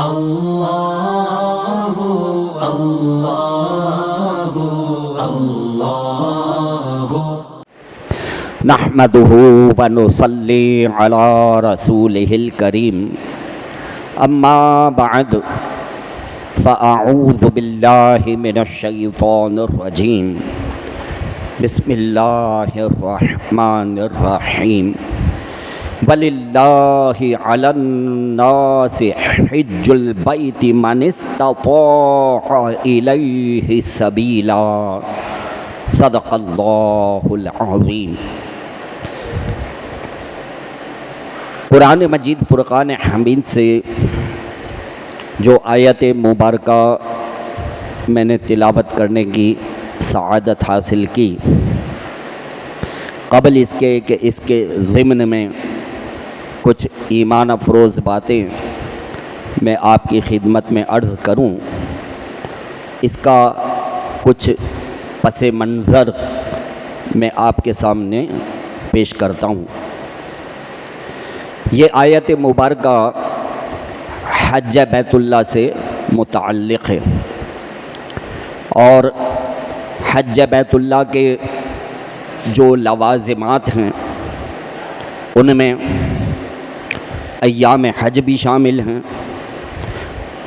اللہ اللہ اللہ نحمدہ ونصلی علی رسولہ الکریم اما بعد فاعوذ باللہ من الشیطان الرجیم بسم اللہ الرحمن الرحیم وَلِلَّهِ عَلَى النَّاسِ حِجُّ الْبَيْتِ مَنِ اسْتَطَاعَ إِلَيْهِ سَبِيلًا صدق اللہ العظیم۔ قرآن مجید فرقان حمید سے جو آیت مبارکہ میں نے تلاوت کرنے کی سعادت حاصل کی، قبل اس کے کہ اس کے ضمن میں کچھ ایمان افروز باتیں میں آپ کی خدمت میں عرض کروں، اس کا کچھ پس منظر میں آپ کے سامنے پیش کرتا ہوں۔ یہ آیت مبارکہ حج بیت اللہ سے متعلق ہے، اور حج بیت اللہ کے جو لوازمات ہیں ان میں ایام حج بھی شامل ہیں،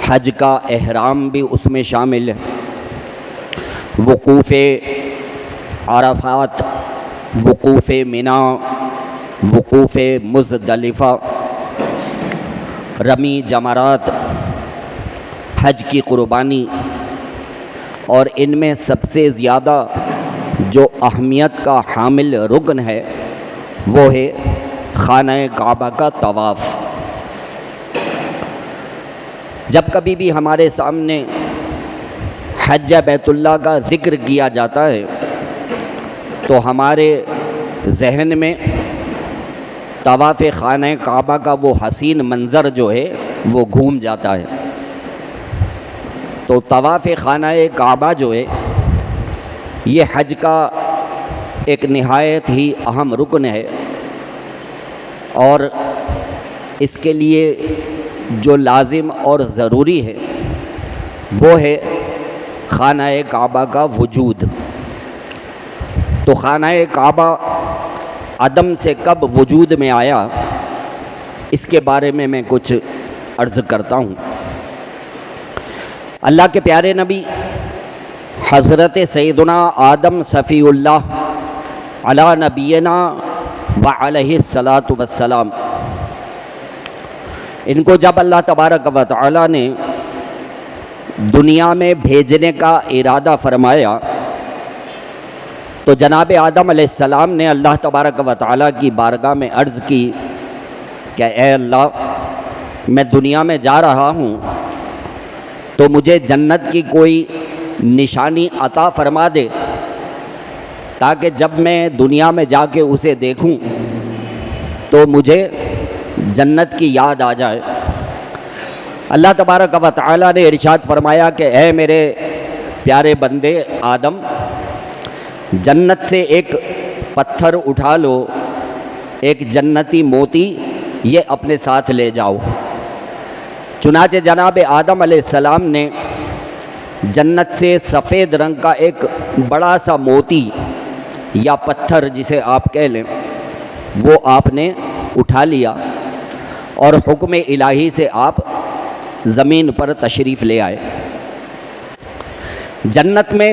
حج کا احرام بھی اس میں شامل ہے، وقوف عرفات، وقوف منی، وقوف مزدلفہ، رمی جمرات، حج کی قربانی، اور ان میں سب سے زیادہ جو اہمیت کا حامل رکن ہے وہ ہے خانہ کعبہ کا طواف۔ جب کبھی بھی ہمارے سامنے حج بیت اللہ کا ذکر کیا جاتا ہے تو ہمارے ذہن میں طواف خانہ کعبہ کا وہ حسین منظر جو ہے وہ گھوم جاتا ہے۔ تو طواف خانہ کعبہ جو ہے یہ حج کا ایک نہایت ہی اہم رکن ہے، اور اس کے لیے جو لازم اور ضروری ہے وہ ہے خانہ کعبہ کا وجود۔ تو خانہ کعبہ عدم سے کب وجود میں آیا، اس کے بارے میں کچھ عرض کرتا ہوں۔ اللہ کے پیارے نبی حضرت سیدنا آدم صفی اللہ علی نبینا وعلیہ الصلاۃ والسلام، ان کو جب اللہ تبارک و تعالی نے دنیا میں بھیجنے کا ارادہ فرمایا تو جناب آدم علیہ السلام نے اللہ تبارک و تعالی کی بارگاہ میں عرض کی کہ اے اللہ، میں دنیا میں جا رہا ہوں تو مجھے جنت کی کوئی نشانی عطا فرما دے تاکہ جب میں دنیا میں جا کے اسے دیکھوں تو مجھے جنت کی یاد آ جائے۔ اللہ تبارک و تعالی نے ارشاد فرمایا کہ اے میرے پیارے بندے آدم، جنت سے ایک پتھر اٹھا لو، ایک جنتی موتی، یہ اپنے ساتھ لے جاؤ۔ چنانچہ جناب آدم علیہ السلام نے جنت سے سفید رنگ کا ایک بڑا سا موتی یا پتھر جسے آپ کہہ لیں وہ آپ نے اٹھا لیا، اور حکم الہی سے آپ زمین پر تشریف لے آئے۔ جنت میں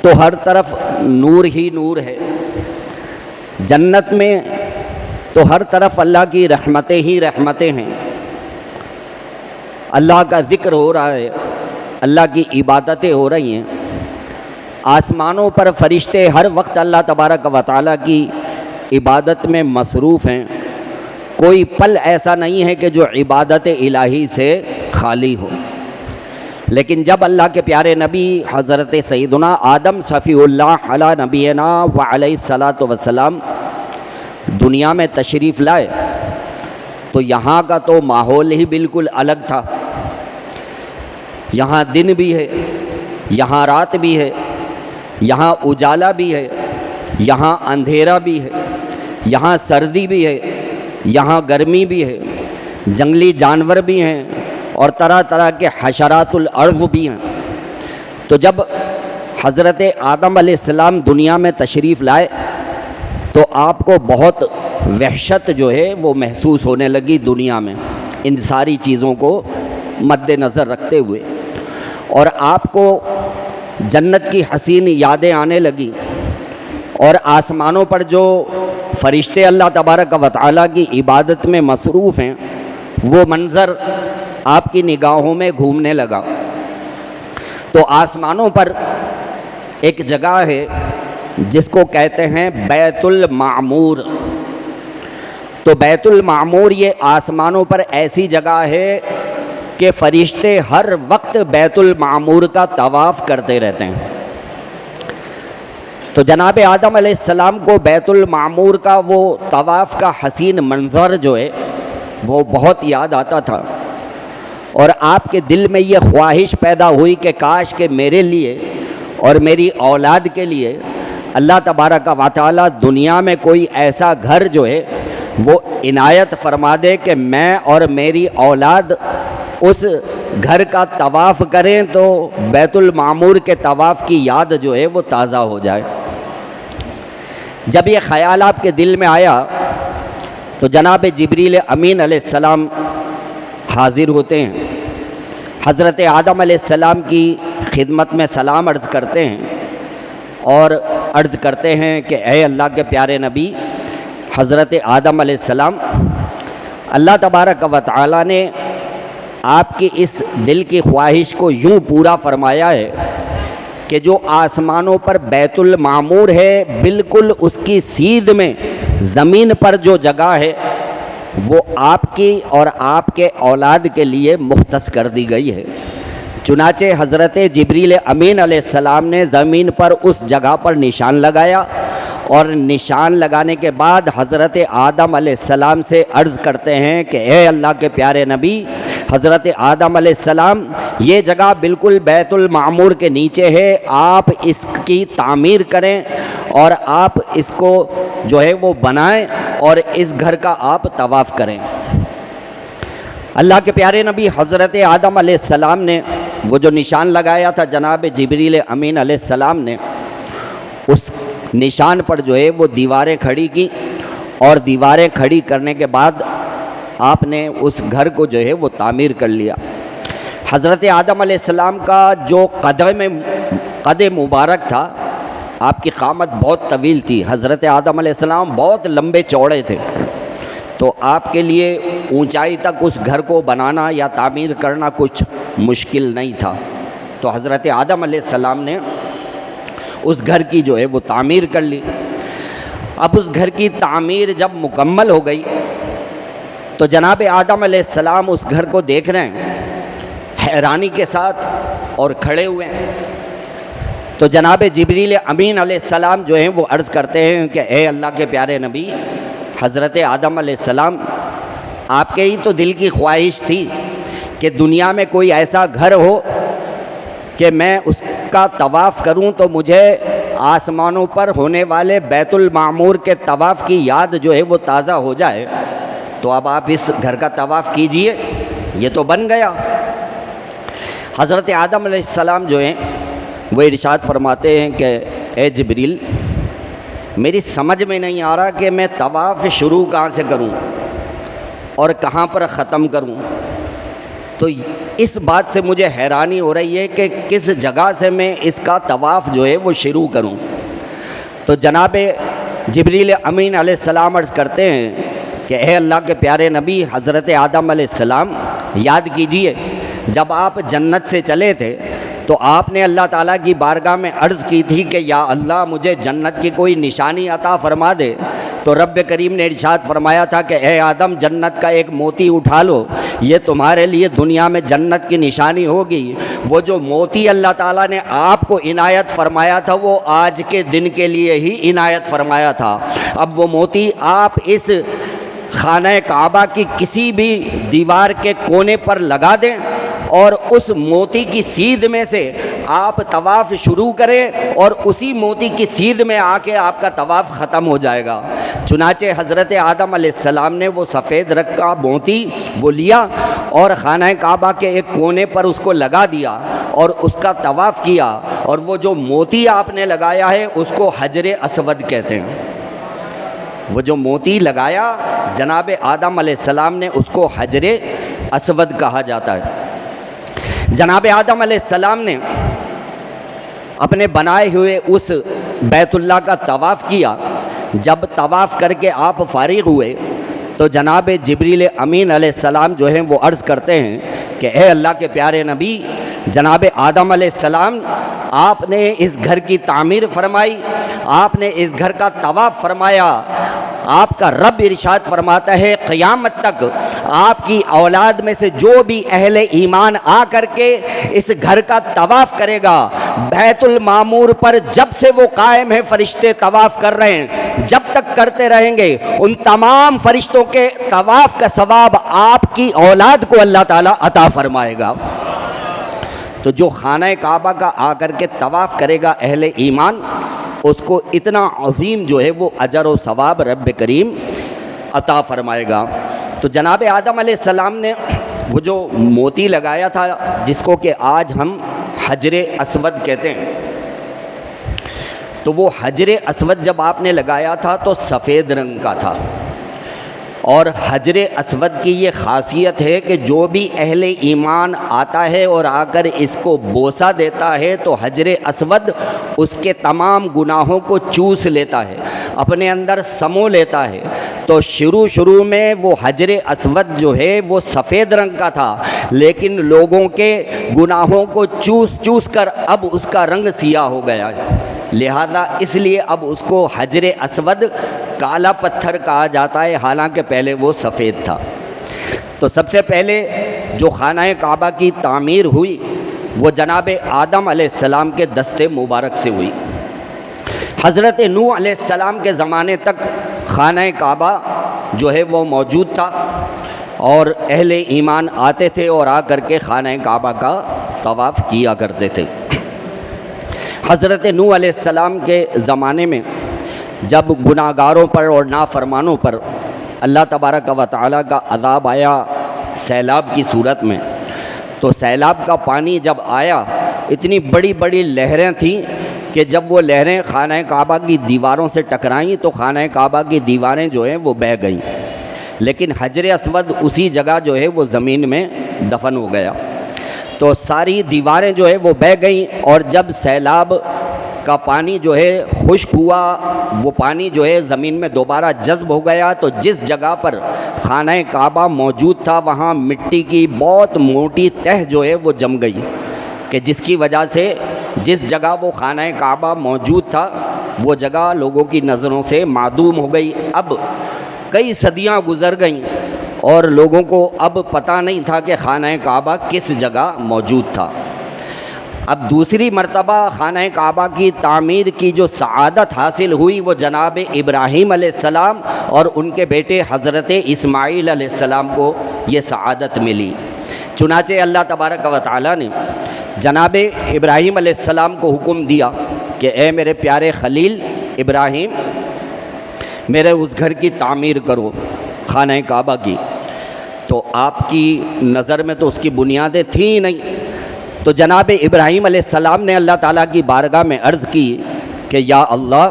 تو ہر طرف نور ہی نور ہے، جنت میں تو ہر طرف اللہ کی رحمتیں ہی رحمتیں ہیں، اللہ کا ذکر ہو رہا ہے، اللہ کی عبادتیں ہو رہی ہیں، آسمانوں پر فرشتے ہر وقت اللہ تبارک و تعالیٰ کی عبادت میں مصروف ہیں، کوئی پل ایسا نہیں ہے کہ جو عبادت الہی سے خالی ہو۔ لیکن جب اللہ کے پیارے نبی حضرت سیدنا آدم صفی اللہ علی نبینا وعلیہ الصلاۃ والسلام دنیا میں تشریف لائے تو یہاں کا تو ماحول ہی بالکل الگ تھا۔ یہاں دن بھی ہے، یہاں رات بھی ہے، یہاں اجالا بھی ہے، یہاں اندھیرا بھی ہے، یہاں سردی بھی ہے، یہاں گرمی بھی ہے، جنگلی جانور بھی ہیں اور طرح طرح کے حشرات الارض بھی ہیں۔ تو جب حضرت آدم علیہ السلام دنیا میں تشریف لائے تو آپ کو بہت وحشت جو ہے وہ محسوس ہونے لگی دنیا میں، ان ساری چیزوں کو مد نظر رکھتے ہوئے، اور آپ کو جنت کی حسین یادیں آنے لگیں، اور آسمانوں پر جو فرشتے اللہ تبارک و تعالیٰ کی عبادت میں مصروف ہیں وہ منظر آپ کی نگاہوں میں گھومنے لگا۔ تو آسمانوں پر ایک جگہ ہے جس کو کہتے ہیں بیت المعمور۔ تو بیت المعمور یہ آسمانوں پر ایسی جگہ ہے کہ فرشتے ہر وقت بیت المعمور کا طواف کرتے رہتے ہیں۔ تو جناب آدم علیہ السلام کو بیت المعمور کا وہ طواف کا حسین منظر جو ہے وہ بہت یاد آتا تھا، اور آپ کے دل میں یہ خواہش پیدا ہوئی کہ کاش کہ میرے لیے اور میری اولاد کے لیے اللہ تبارک و تعالیٰ دنیا میں کوئی ایسا گھر جو ہے وہ عنایت فرما دے کہ میں اور میری اولاد اس گھر کا طواف کریں تو بیت المعمور کے طواف کی یاد جو ہے وہ تازہ ہو جائے۔ جب یہ خیال آپ کے دل میں آیا تو جناب جبریل امین علیہ السلام حاضر ہوتے ہیں، حضرت آدم علیہ السلام کی خدمت میں سلام عرض کرتے ہیں اور عرض کرتے ہیں کہ اے اللہ کے پیارے نبی حضرت آدم علیہ السلام، اللہ تبارک و تعالیٰ نے آپ کی اس دل کی خواہش کو یوں پورا فرمایا ہے کہ جو آسمانوں پر بیت المعمور ہے بالکل اس کی سیدھ میں زمین پر جو جگہ ہے وہ آپ کی اور آپ کے اولاد کے لیے مختص کر دی گئی ہے۔ چنانچہ حضرت جبریل امین علیہ السلام نے زمین پر اس جگہ پر نشان لگایا، اور نشان لگانے کے بعد حضرت آدم علیہ السلام سے عرض کرتے ہیں کہ اے اللہ کے پیارے نبی حضرت آدم علیہ السلام، یہ جگہ بالکل بیت المعمور کے نیچے ہے، آپ اس کی تعمیر کریں اور آپ اس کو جو ہے وہ بنائیں اور اس گھر کا آپ طواف کریں۔ اللہ کے پیارے نبی حضرت آدم علیہ السلام نے وہ جو نشان لگایا تھا جناب جبریل امین علیہ السلام نے اس نشان پر جو ہے وہ دیواریں کھڑی کی، اور دیواریں کھڑی کرنے کے بعد آپ نے اس گھر کو جو ہے وہ تعمیر کر لیا۔ حضرت آدم علیہ السلام کا جو قد مبارک تھا، آپ کی قامت بہت طویل تھی، حضرت آدم علیہ السلام بہت لمبے چوڑے تھے، تو آپ کے لیے اونچائی تک اس گھر کو بنانا یا تعمیر کرنا کچھ مشکل نہیں تھا۔ تو حضرت آدم علیہ السلام نے اس گھر کی جو ہے وہ تعمیر کر لی۔ اب اس گھر کی تعمیر جب مکمل ہو گئی تو جناب آدم علیہ السلام اس گھر کو دیکھ رہے ہیں حیرانی کے ساتھ اور کھڑے ہوئے ہیں۔ تو جناب جبریل امین علیہ السلام جو ہیں وہ عرض کرتے ہیں کہ اے اللہ کے پیارے نبی حضرت آدم علیہ السلام، آپ کے ہی تو دل کی خواہش تھی کہ دنیا میں کوئی ایسا گھر ہو کہ میں اس کا طواف کروں تو مجھے آسمانوں پر ہونے والے بیت المعمور کے طواف کی یاد جو ہے وہ تازہ ہو جائے، تو اب آپ اس گھر کا طواف کیجئے، یہ تو بن گیا۔ حضرت آدم علیہ السلام جو ہیں وہ ارشاد فرماتے ہیں کہ اے جبریل، میری سمجھ میں نہیں آ رہا کہ میں طواف شروع کہاں سے کروں اور کہاں پر ختم کروں، تو اس بات سے مجھے حیرانی ہو رہی ہے کہ کس جگہ سے میں اس کا طواف جو ہے وہ شروع کروں۔ تو جناب جبریل امین علیہ السلام عرض کرتے ہیں کہ اے اللہ کے پیارے نبی حضرت آدم علیہ السلام، یاد کیجئے جب آپ جنت سے چلے تھے تو آپ نے اللہ تعالیٰ کی بارگاہ میں عرض کی تھی کہ یا اللہ مجھے جنت کی کوئی نشانی عطا فرما دے، تو رب کریم نے ارشاد فرمایا تھا کہ اے آدم جنت کا ایک موتی اٹھا لو، یہ تمہارے لیے دنیا میں جنت کی نشانی ہوگی۔ وہ جو موتی اللہ تعالیٰ نے آپ کو عنایت فرمایا تھا وہ آج کے دن کے لیے ہی عنایت فرمایا تھا۔ اب وہ موتی آپ اس خانہ کعبہ کی کسی بھی دیوار کے کونے پر لگا دیں اور اس موتی کی سیدھ میں سے آپ طواف شروع کریں اور اسی موتی کی سیدھ میں آ کے آپ کا طواف ختم ہو جائے گا۔ چنانچہ حضرت آدم علیہ السلام نے وہ سفید رنگ کا موتی وہ لیا اور خانہ کعبہ کے ایک کونے پر اس کو لگا دیا اور اس کا طواف کیا، اور وہ جو موتی آپ نے لگایا ہے اس کو حجر اسود کہتے ہیں۔ وہ جو موتی لگایا جناب آدم علیہ السلام نے اس کو حجر اسود کہا جاتا ہے۔ جناب آدم علیہ السلام نے اپنے بنائے ہوئے اس بیت اللہ کا طواف کیا۔ جب طواف کر کے آپ فارغ ہوئے تو جناب جبریل امین علیہ السلام جو ہیں وہ عرض کرتے ہیں کہ اے اللہ کے پیارے نبی، جناب آدم علیہ السلام آپ نے اس گھر کی تعمیر فرمائی، آپ نے اس گھر کا طواف فرمایا، آپ کا رب ارشاد فرماتا ہے قیامت تک آپ کی اولاد میں سے جو بھی اہل ایمان آ کر کے اس گھر کا طواف کرے گا، بیت المعمور پر جب سے وہ قائم ہے فرشتے طواف کر رہے ہیں، جب تک کرتے رہیں گے ان تمام فرشتوں کے طواف کا ثواب آپ کی اولاد کو اللہ تعالیٰ عطا فرمائے گا۔ تو جو خانہ کعبہ کا آ کر کے طواف کرے گا اہل ایمان، اس کو اتنا عظیم جو ہے وہ اجر و ثواب رب کریم عطا فرمائے گا۔ تو جناب آدم علیہ السلام نے وہ جو موتی لگایا تھا جس کو کہ آج ہم حجر اسود کہتے ہیں، تو وہ حجر اسود جب آپ نے لگایا تھا تو سفید رنگ کا تھا، اور حجر اسود کی یہ خاصیت ہے کہ جو بھی اہل ایمان آتا ہے اور آ کر اس کو بوسہ دیتا ہے تو حجر اسود اس کے تمام گناہوں کو چوس لیتا ہے، اپنے اندر سمو لیتا ہے۔ تو شروع میں وہ حجر اسود جو ہے وہ سفید رنگ کا تھا، لیکن لوگوں کے گناہوں کو چوس کر اب اس کا رنگ سیاہ ہو گیا ہے، لہذا اس لیے اب اس کو حجر اسود کالا پتھر کہا جاتا ہے، حالانکہ پہلے وہ سفید تھا۔ تو سب سے پہلے جو خانہ کعبہ کی تعمیر ہوئی وہ جناب آدم علیہ السلام کے دست مبارک سے ہوئی۔ حضرت نوح علیہ السلام کے زمانے تک خانہ کعبہ جو ہے وہ موجود تھا، اور اہل ایمان آتے تھے اور آ کر کے خانہ کعبہ کا طواف کیا کرتے تھے۔ حضرت نوح علیہ السلام کے زمانے میں جب گناہ گاروں پر اور نافرمانوں پر اللہ تبارک و تعالیٰ کا عذاب آیا سیلاب کی صورت میں، تو سیلاب کا پانی جب آیا اتنی بڑی بڑی لہریں تھیں کہ جب وہ لہریں خانہ کعبہ کی دیواروں سے ٹکرائیں تو خانہ کعبہ کی دیواریں جو ہیں وہ بہہ گئیں، لیکن حجر اسود اسی جگہ جو ہے وہ زمین میں دفن ہو گیا۔ تو ساری دیواریں جو ہے وہ بہہ گئیں، اور جب سیلاب کا پانی جو ہے خشک ہوا، وہ پانی جو ہے زمین میں دوبارہ جذب ہو گیا، تو جس جگہ پر خانہ کعبہ موجود تھا وہاں مٹی کی بہت موٹی تہ جو ہے وہ جم گئی، کہ جس کی وجہ سے جس جگہ وہ خانہ کعبہ موجود تھا وہ جگہ لوگوں کی نظروں سے معدوم ہو گئی۔ اب کئی صدیاں گزر گئیں اور لوگوں کو اب پتہ نہیں تھا کہ خانہ کعبہ کس جگہ موجود تھا۔ اب دوسری مرتبہ خانہ کعبہ کی تعمیر کی جو سعادت حاصل ہوئی وہ جناب ابراہیم علیہ السلام اور ان کے بیٹے حضرت اسماعیل علیہ السلام کو یہ سعادت ملی۔ چنانچہ اللہ تبارک و تعالیٰ نے جناب ابراہیم علیہ السلام کو حکم دیا کہ اے میرے پیارے خلیل ابراہیم، میرے اس گھر کی تعمیر کرو خانہ کعبہ کی۔ تو آپ کی نظر میں تو اس کی بنیادیں تھیں ہی نہیں، تو جناب ابراہیم علیہ السلام نے اللہ تعالیٰ کی بارگاہ میں عرض کی کہ یا اللہ،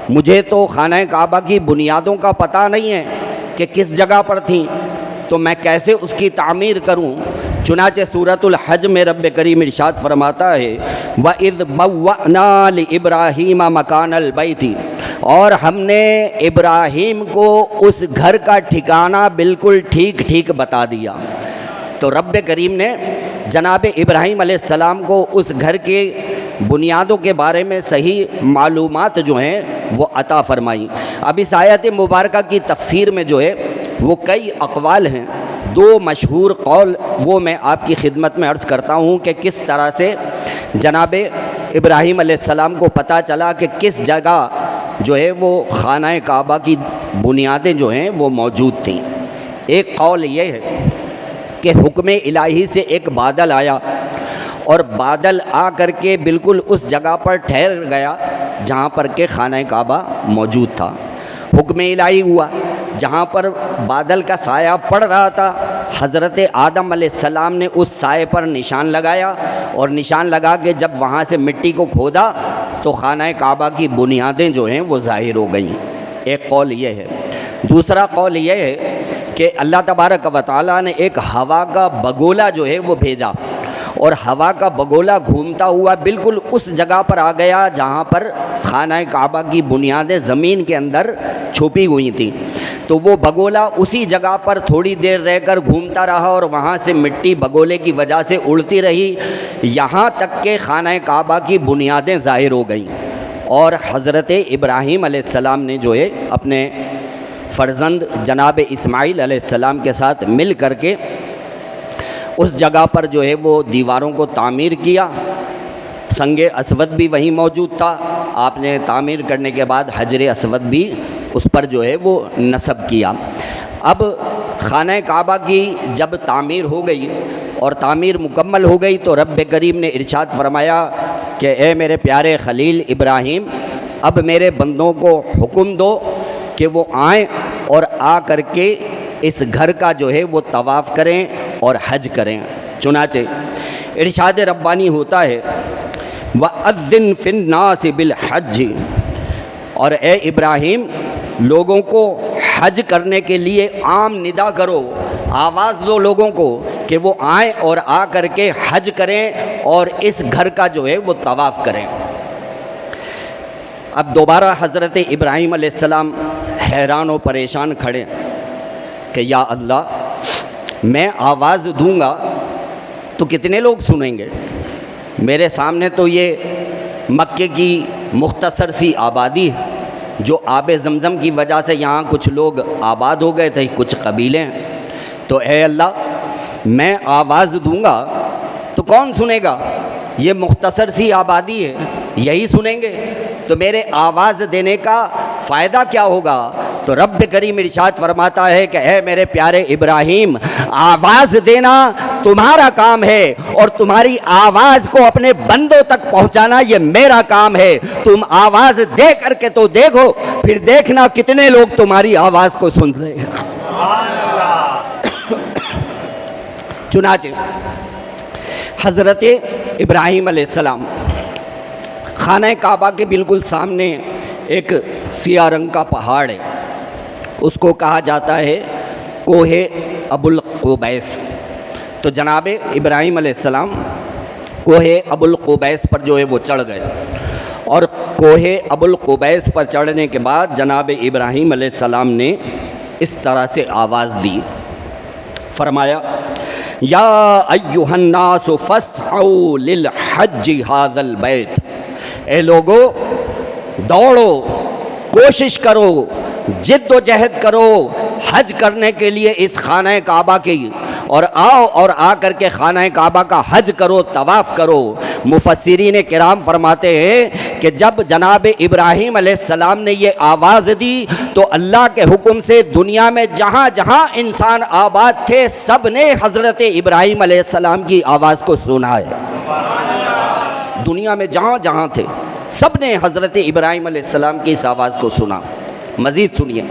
مجھے تو خانہ کعبہ کی بنیادوں کا پتہ نہیں ہے کہ کس جگہ پر تھیں، تو میں کیسے اس کی تعمیر کروں؟ چنانچہ سورۃ الحج میں رب کریم ارشاد فرماتا ہے وَإِذْ بَوَّأْنَا لِإِبْرَاهِيمَ مَكَانَ الْبَيْتِ، اور ہم نے ابراہیم کو اس گھر کا ٹھکانہ بالکل ٹھیک بتا دیا۔ تو رب کریم نے جناب ابراہیم علیہ السلام کو اس گھر کے بنیادوں کے بارے میں صحیح معلومات جو ہیں وہ عطا فرمائی۔ اب اس آیت مبارکہ کی تفسیر میں جو ہے وہ کئی اقوال ہیں، دو مشہور قول وہ میں آپ کی خدمت میں عرض کرتا ہوں کہ کس طرح سے جناب ابراہیم علیہ السلام کو پتہ چلا کہ کس جگہ جو ہے وہ خانہ کعبہ کی بنیادیں جو ہیں وہ موجود تھیں۔ ایک قول یہ ہے کہ حکم الہی سے ایک بادل آیا اور بادل آ کر کے بالکل اس جگہ پر ٹھہر گیا جہاں پر کہ خانہ کعبہ موجود تھا۔ حکم الہی ہوا، جہاں پر بادل کا سایہ پڑ رہا تھا حضرت آدم علیہ السلام نے اس سائے پر نشان لگایا، اور نشان لگا کے جب وہاں سے مٹی کو کھودا تو خانہ کعبہ کی بنیادیں جو ہیں وہ ظاہر ہو گئیں۔ ایک قول یہ ہے۔ دوسرا قول یہ ہے کہ اللہ تبارک و تعالیٰ نے ایک ہوا کا بگولا جو ہے وہ بھیجا، اور ہوا کا بگولا گھومتا ہوا بالکل اس جگہ پر آ گیا جہاں پر خانہ کعبہ کی بنیادیں زمین کے اندر چھپی ہوئی تھیں۔ تو وہ بگولا اسی جگہ پر تھوڑی دیر رہ کر گھومتا رہا، اور وہاں سے مٹی بگولے کی وجہ سے اڑتی رہی، یہاں تک کہ خانہ کعبہ کی بنیادیں ظاہر ہو گئیں۔ اور حضرت ابراہیم علیہ السلام نے جو ہے اپنے فرزند جناب اسماعیل علیہ السلام کے ساتھ مل کر کے اس جگہ پر جو ہے وہ دیواروں کو تعمیر کیا۔ سنگ اسود بھی وہیں موجود تھا، آپ نے تعمیر کرنے کے بعد حجر اسود بھی اس پر جو ہے وہ نصب کیا۔ اب خانہ کعبہ کی جب تعمیر ہو گئی اور تعمیر مکمل ہو گئی تو رب کریم نے ارشاد فرمایا کہ اے میرے پیارے خلیل ابراہیم، اب میرے بندوں کو حکم دو کہ وہ آئیں اور آ کر کے اس گھر کا جو ہے وہ طواف کریں اور حج کریں۔ چنانچہ ارشاد ربانی ہوتا ہے وَأَذِّن فِي النَّاسِ بِالْحَجِّ، اور اے ابراہیم لوگوں کو حج کرنے کے لیے عام ندا کرو، آواز دو لوگوں کو کہ وہ آئیں اور آ کر کے حج کریں اور اس گھر کا جو ہے وہ طواف کریں۔ اب دوبارہ حضرت ابراہیم علیہ السلام حیران و پریشان کھڑے کہ یا اللہ، میں آواز دوں گا تو کتنے لوگ سنیں گے؟ میرے سامنے تو یہ مکے کی مختصر سی آبادی ہے، جو آب زمزم کی وجہ سے یہاں کچھ لوگ آباد ہو گئے تھے، کچھ قبیلے ہیں۔ تو اے اللہ، میں آواز دوں گا تو کون سنے گا؟ یہ مختصر سی آبادی ہے، یہی سنیں گے، تو میرے آواز دینے کا فائدہ کیا ہوگا؟ تو رب کریم ارشاد فرماتا ہے کہ اے میرے پیارے ابراہیم، آواز دینا تمہارا کام ہے، اور تمہاری آواز کو اپنے بندوں تک پہنچانا یہ میرا کام ہے۔ تم آواز دے کر کے تو دیکھو، پھر دیکھنا کتنے لوگ تمہاری آواز کو سن رہے ہیں۔ چنانچہ حضرت ابراہیم علیہ السلام خانہ کعبہ کے بالکل سامنے ایک سیاہ رنگ کا پہاڑ ہے، اس کو کہا جاتا ہے کوہ ابو القبیس۔ تو جناب ابراہیم علیہ السلام کوہ ابو القبیس پر جو ہے وہ چڑھ گئے، اور کوہ ابو القبیس پر چڑھنے کے بعد جناب ابراہیم علیہ السلام نے اس طرح سے آواز دی، فرمایا یا ایھا الناس فاسعوا للحج ھذا البیت، اے لوگو دوڑو، کوشش کرو، جد و جہد کرو حج کرنے کے لیے اس خانہ کعبہ کی، اور آؤ اور آ کر کے خانہ کعبہ کا حج کرو، طواف کرو۔ مفسرین کرام فرماتے ہیں کہ جب جناب ابراہیم علیہ السلام نے یہ آواز دی تو اللہ کے حکم سے دنیا میں جہاں جہاں انسان آباد تھے سب نے حضرت ابراہیم علیہ السلام کی آواز کو سنا ہے۔ دنیا میں جہاں جہاں تھے سب نے حضرت ابراہیم علیہ السلام کی اس آواز کو سنا۔ مزید سنیے،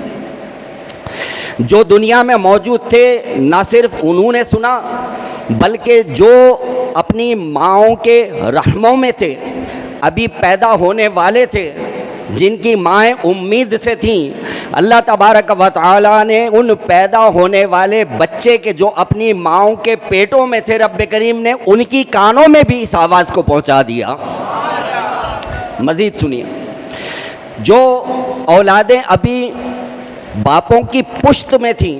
جو دنیا میں موجود تھے نہ صرف انہوں نے سنا بلکہ جو اپنی ماؤں کے رحموں میں تھے، ابھی پیدا ہونے والے تھے، جن کی مائیں امید سے تھیں، اللہ تبارک و تعالیٰ نے ان پیدا ہونے والے بچے کے جو اپنی ماؤں کے پیٹوں میں تھے، رب کریم نے ان کی کانوں میں بھی اس آواز کو پہنچا دیا۔ مزید سنیے، جو اولادیں ابھی باپوں کی پشت میں تھیں،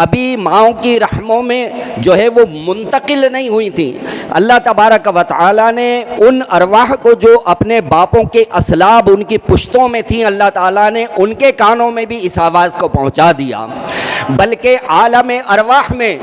ابھی ماؤں کی رحموں میں جو ہے وہ منتقل نہیں ہوئی تھیں، اللہ تبارک و تعالیٰ نے ان ارواح کو جو اپنے باپوں کے اصلاب ان کی پشتوں میں تھیں، اللہ تعالیٰ نے ان کے کانوں میں بھی اس آواز کو پہنچا دیا۔ بلکہ عالم ارواح میں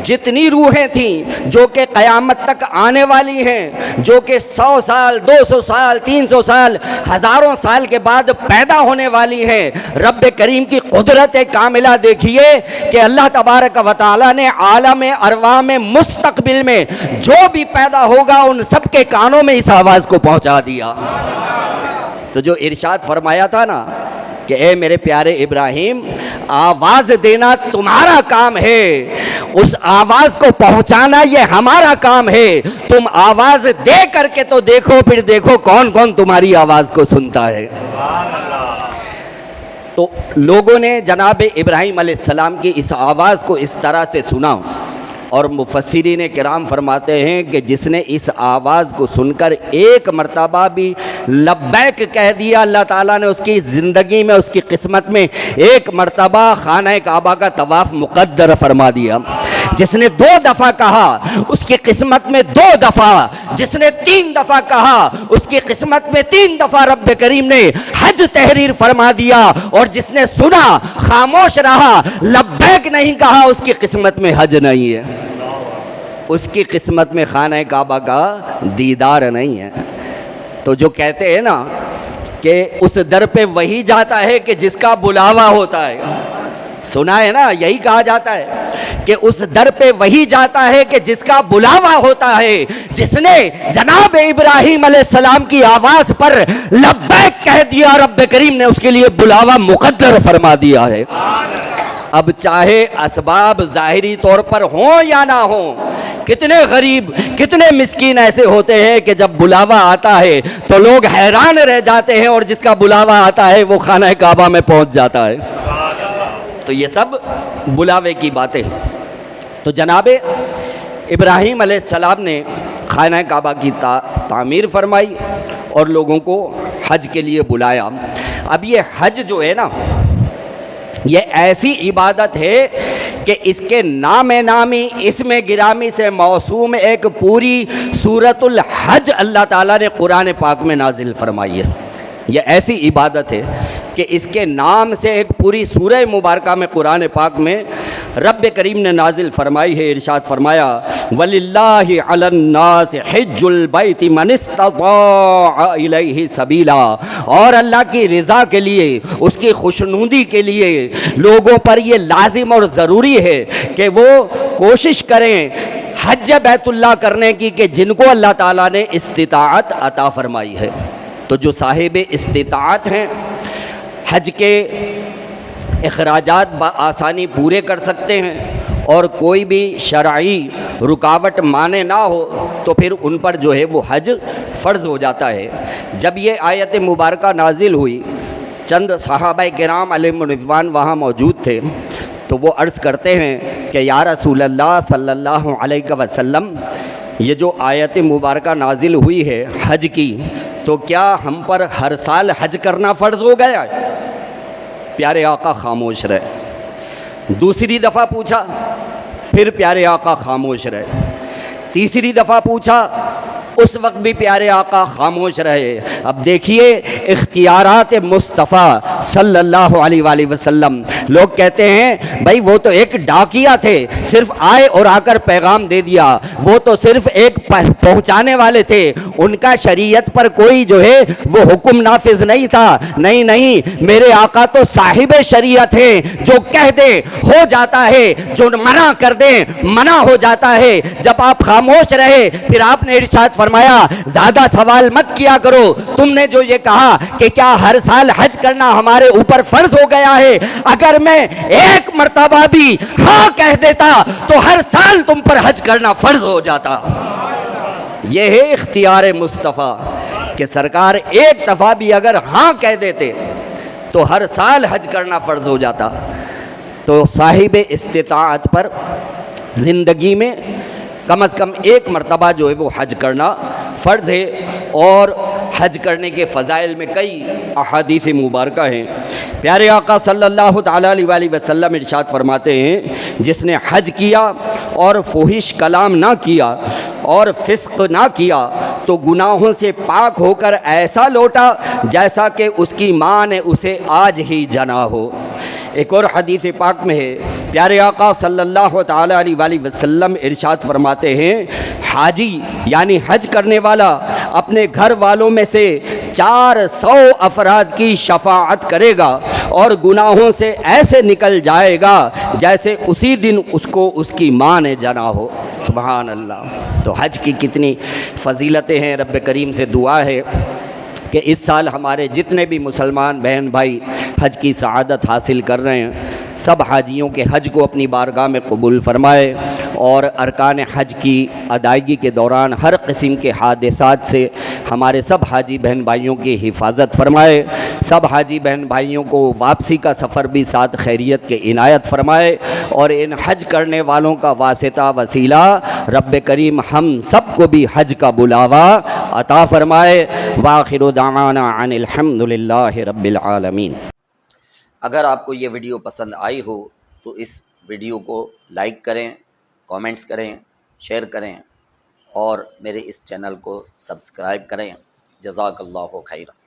جتنی روحیں تھیں جو کہ قیامت تک آنے والی ہیں، جو کہ 100 سال 200 سال 300 سال ہزاروں سال کے بعد پیدا ہونے والی ہیں، رب کریم کی قدرت کاملہ دیکھیے کہ اللہ تبارک و تعالی نے عالم ارواح میں مستقبل میں جو بھی پیدا ہوگا ان سب کے کانوں میں اس آواز کو پہنچا دیا۔ تو جو ارشاد فرمایا تھا نا کہ اے میرے پیارے ابراہیم، آواز دینا تمہارا کام ہے، اس آواز کو پہنچانا یہ ہمارا کام ہے، تم آواز دے کر کے تو دیکھو، پھر دیکھو کون کون تمہاری آواز کو سنتا ہے۔ تو لوگوں نے جناب ابراہیم علیہ السلام کی اس آواز کو اس طرح سے سنا، اور مفسرین کرام فرماتے ہیں کہ جس نے اس آواز کو سن کر ایک مرتبہ بھی لبیک کہہ دیا، اللہ تعالیٰ نے اس کی زندگی میں، اس کی قسمت میں ایک مرتبہ خانہ کعبہ کا طواف مقدر فرما دیا۔ جس نے 2 دفعہ کہا اس کی قسمت میں 2 دفعہ، جس نے 3 دفعہ کہا اس کی قسمت میں 3 دفعہ رب کریم نے حج تحریر فرما دیا، اور جس نے سنا خاموش رہا لبیک نہیں کہا اس کی قسمت میں حج نہیں ہے، اس کی قسمت میں خانہ کعبہ کا دیدار نہیں ہے۔ تو جو کہتے ہیں نا کہ اس در پہ وہی جاتا ہے کہ جس کا بلاوا ہوتا ہے، سنا ہے نا، یہی کہا جاتا ہے کہ اس در پہ وہی جاتا ہے کہ جس کا بلاوا ہوتا ہے۔ جس نے جناب ابراہیم علیہ السلام کی آواز پر لبیک کہہ دیا، رب کریم نے اس کے لیے بلاوا مقدر فرما دیا ہے۔ اب چاہے اسباب ظاہری طور پر ہوں یا نہ ہوں، کتنے غریب کتنے مسکین ایسے ہوتے ہیں کہ جب بلاوا آتا ہے تو لوگ حیران رہ جاتے ہیں، اور جس کا بلاوا آتا ہے وہ خانہ کعبہ میں پہنچ جاتا ہے۔ تو یہ سب بلاوے کی باتیں۔ تو جناب ابراہیم علیہ السلام نے خانہ کعبہ کی تعمیر فرمائی اور لوگوں کو حج کے لیے بلایا۔ اب یہ حج جو ہے نا، یہ ایسی عبادت ہے کہ اس کے نام نامی اسم گرامی سے موسوم ایک پوری سورۃ الحج اللہ تعالیٰ نے قرآن پاک میں نازل فرمائی ہے۔ یہ ایسی عبادت ہے کہ اس کے نام سے ایک پوری سورہ مبارکہ میں قرآن پاک میں رب کریم نے نازل فرمائی ہے۔ ارشاد فرمایا وَلِلَّهِ عَلَى النَّاسِ حِجُّ الْبَيْتِ مَنِ اسْتَطَاعَ إِلَيْهِ سَبِيلًا، اور اللہ کی رضا کے لیے، اس کی خوشنودی کے لیے لوگوں پر یہ لازم اور ضروری ہے کہ وہ کوشش کریں حج بیت اللہ کرنے کی کہ جن کو اللہ تعالیٰ نے استطاعت عطا فرمائی ہے۔ تو جو صاحب استطاعت ہیں حج کے اخراجات بآسانی پورے کر سکتے ہیں، اور کوئی بھی شرعی رکاوٹ مانے نہ ہو تو پھر ان پر جو ہے وہ حج فرض ہو جاتا ہے۔ جب یہ آیت مبارکہ نازل ہوئی، چند صحابہ کرام علیہم رضوان وہاں موجود تھے، تو وہ عرض کرتے ہیں کہ یا رسول اللہ صلی اللہ علیہ وسلم، یہ جو آیت مبارکہ نازل ہوئی ہے حج کی، تو کیا ہم پر ہر سال حج کرنا فرض ہو گیا ہے؟ پیارے آقا خاموش رہے۔ دوسری دفعہ پوچھا، پھر پیارے آقا خاموش رہے۔ تیسری دفعہ پوچھا، اس وقت بھی پیارے آقا خاموش رہے۔ اب دیکھیے اختیارات مصطفیٰ صلی اللہ علیہ وآلہ وسلم۔ لوگ کہتے ہیں بھائی وہ تو ایک ڈاکیا تھے، صرف آئے اور آ کر پیغام دے دیا، وہ تو صرف ایک پہنچانے والے تھے، ان کا شریعت پر کوئی جو ہے وہ حکم نافذ نہیں تھا۔ نہیں نہیں، میرے آقا تو صاحب شریعت ہیں، جو کہہ دے ہو جاتا ہے، جو منع کر دے منع ہو جاتا ہے۔ جب آپ خاموش رہے پھر آپ نے ارشاد فرمایا زیادہ سوال مت کیا کرو، تم نے جو یہ کہا کہ کیا ہر سال حج کرنا ہمارے اوپر فرض ہو گیا ہے، اگر میں ایک مرتبہ بھی ہاں کہہ دیتا تو ہر سال تم پر حج کرنا فرض ہو جاتا۔ یہ ہے اختیار مصطفیٰ کہ سرکار ایک دفعہ بھی اگر ہاں کہہ دیتے تو ہر سال حج کرنا فرض ہو جاتا۔ تو صاحب استطاعت پر زندگی میں کم از کم ایک مرتبہ جو ہے وہ حج کرنا فرض ہے، اور حج کرنے کے فضائل میں کئی احادیث مبارکہ ہیں۔ پیارے آقا صلی اللہ تعالیٰ علیہ وآلہ وسلم ارشاد فرماتے ہیں جس نے حج کیا اور فحش کلام نہ کیا اور فسق نہ کیا تو گناہوں سے پاک ہو کر ایسا لوٹا جیسا کہ اس کی ماں نے اسے آج ہی جنا ہو۔ ایک اور حدیث پاک میں ہے پیارے آقا صلی اللہ تعالی علیہ وآلہ وسلم ارشاد فرماتے ہیں حاجی یعنی حج کرنے والا اپنے گھر والوں میں سے 400 افراد کی شفاعت کرے گا اور گناہوں سے ایسے نکل جائے گا جیسے اسی دن اس کو اس کی ماں نے جنا ہو۔ سبحان اللہ۔ تو حج کی کتنی فضیلتیں ہیں۔ رب کریم سے دعا ہے کہ اس سال ہمارے جتنے بھی مسلمان بہن بھائی حج کی سعادت حاصل کر رہے ہیں، سب حاجیوں کے حج کو اپنی بارگاہ میں قبول فرمائے، اور ارکان حج کی ادائیگی کے دوران ہر قسم کے حادثات سے ہمارے سب حاجی بہن بھائیوں کی حفاظت فرمائے، سب حاجی بہن بھائیوں کو واپسی کا سفر بھی ساتھ خیریت کے عنایت فرمائے، اور ان حج کرنے والوں کا واسطہ وسیلہ رب کریم ہم سب کو بھی حج کا بلاوا عطا فرمائے۔ وآخر دعوانا عن الحمد للہ رب العالمین۔ اگر آپ کو یہ ویڈیو پسند آئی ہو تو اس ویڈیو کو لائک کریں، کامنٹس کریں، شیئر کریں، اور میرے اس چینل کو سبسکرائب کریں۔ جزاک اللہ خیرا۔